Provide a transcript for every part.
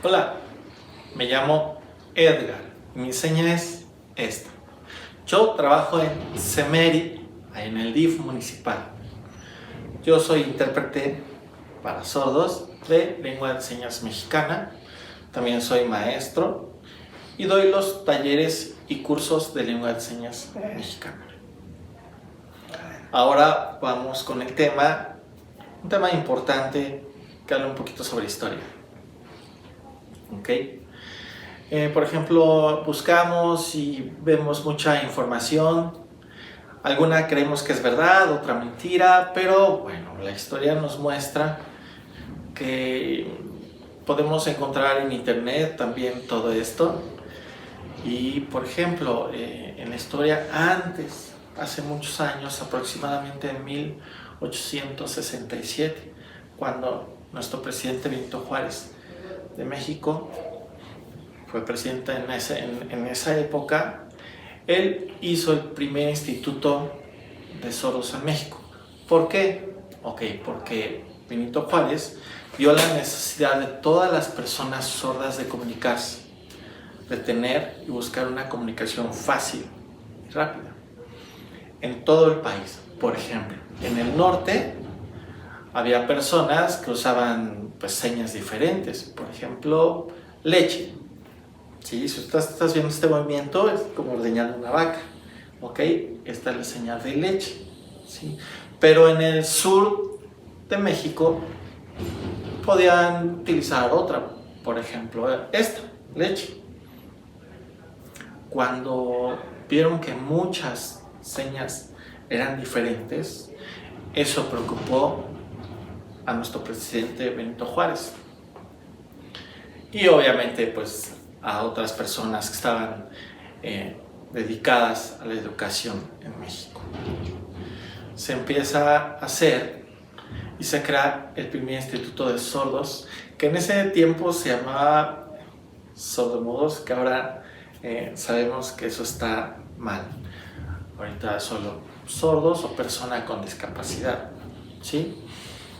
Hola, me llamo Edgar. Mi seña es esta. Yo trabajo en CEMERI, en el DIF municipal. Yo soy intérprete para sordos de lengua de señas mexicana. También soy maestro y doy los talleres y cursos de lengua de señas mexicana. Ahora vamos con un tema importante que habla un poquito sobre historia. Por ejemplo, buscamos y vemos mucha información. Alguna creemos que es verdad, otra mentira, pero bueno, la historia nos muestra que podemos encontrar en internet también todo esto. Y por ejemplo, en la historia hace muchos años, aproximadamente en 1867, cuando nuestro presidente Benito Juárez de México fue presidente en esa época, él hizo el primer instituto de sordos en México. ¿Por qué? Porque Benito Juárez vio la necesidad de todas las personas sordas de comunicarse, de tener y buscar una comunicación fácil y rápida en todo el país. Por ejemplo, en el norte había personas que usaban señas diferentes. Por ejemplo, leche. ¿Sí? Si estás viendo este movimiento, es como ordeñar una vaca. Esta es la señal de leche. ¿Sí? Pero en el sur de México podían utilizar otra. Por ejemplo, esta, leche. Cuando vieron que muchas señas eran diferentes, eso preocupó a nuestro presidente Benito Juárez y obviamente a otras personas que estaban dedicadas a la educación en México. Se empieza a hacer y se crea el primer instituto de sordos, que en ese tiempo se llamaba sordomudos, que ahora sabemos que eso está mal. Ahorita solo sordos o persona con discapacidad, ¿sí?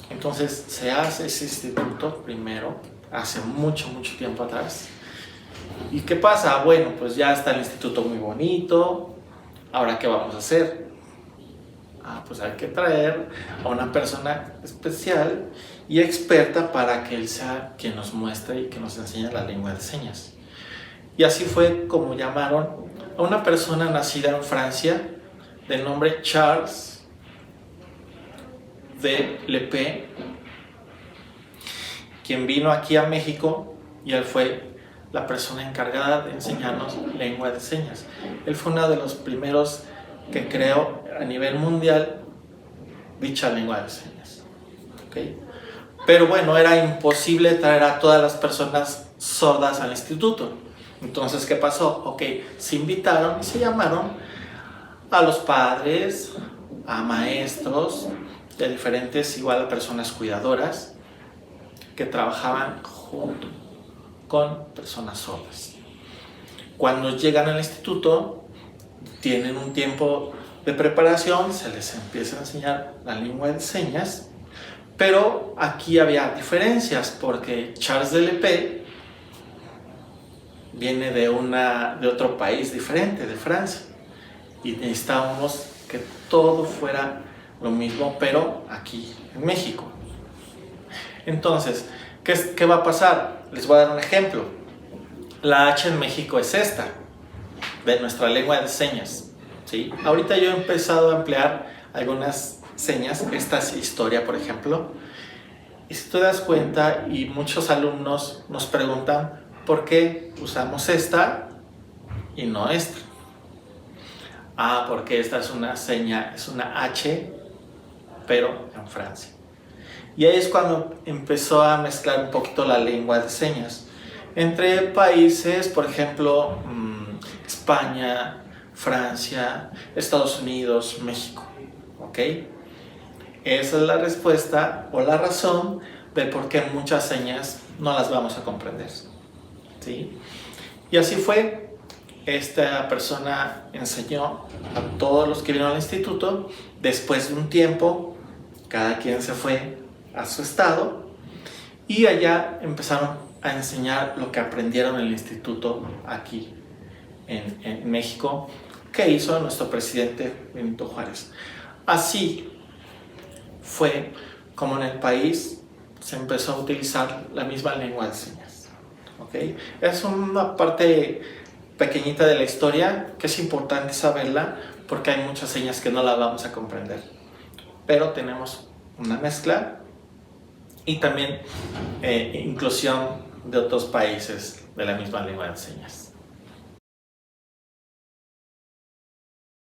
Entonces se hace ese instituto primero, hace mucho tiempo atrás. ¿Y qué pasa? Bueno, pues ya está el instituto muy bonito. Ahora, ¿qué vamos a hacer? Pues hay que traer a una persona especial y experta para que él sea quien nos muestre y que nos enseñe la lengua de señas. Y así fue como llamaron a una persona nacida en Francia de nombre Charles de Lepé, quien vino aquí a México, y él fue la persona encargada de enseñarnos lengua de señas. Él fue uno de los primeros que creó a nivel mundial dicha lengua de señas. Pero bueno, era imposible traer a todas las personas sordas al instituto. Entonces, ¿qué pasó? Se invitaron y se llamaron a los padres, a maestros de diferentes, igual a personas cuidadoras que trabajaban junto con personas sordas. Cuando llegan al instituto, tienen un tiempo de preparación, se les empieza a enseñar la lengua de señas, pero aquí había diferencias porque Charles de Lepé viene de otro país diferente, de Francia, y necesitábamos que todo fuera lo mismo, pero aquí en México. Entonces, ¿qué va a pasar? Les voy a dar un ejemplo. La H en México es esta, de nuestra lengua de señas, ¿sí? Ahorita yo he empezado a emplear algunas señas. Esta es historia, por ejemplo. Y si te das cuenta, y muchos alumnos nos preguntan por qué usamos esta y no esta. Porque esta es una seña, es una H, pero en Francia. Y ahí es cuando empezó a mezclar un poquito la lengua de señas entre países, por ejemplo, España, Francia, Estados Unidos, México. Esa es la respuesta o la razón de por qué muchas señas no las vamos a comprender, ¿sí? Y así fue. Esta persona enseñó a todos los que vinieron al instituto. Después de un tiempo, cada quien se fue a su estado y allá empezaron a enseñar lo que aprendieron en el instituto aquí en México, que hizo nuestro presidente Benito Juárez. Así fue como en el país se empezó a utilizar la misma lengua de señas. ¿Okay? Es una parte pequeñita de la historia que es importante saberla porque hay muchas señas que no las vamos a comprender. Pero tenemos una mezcla y también inclusión de otros países de la misma lengua de señas.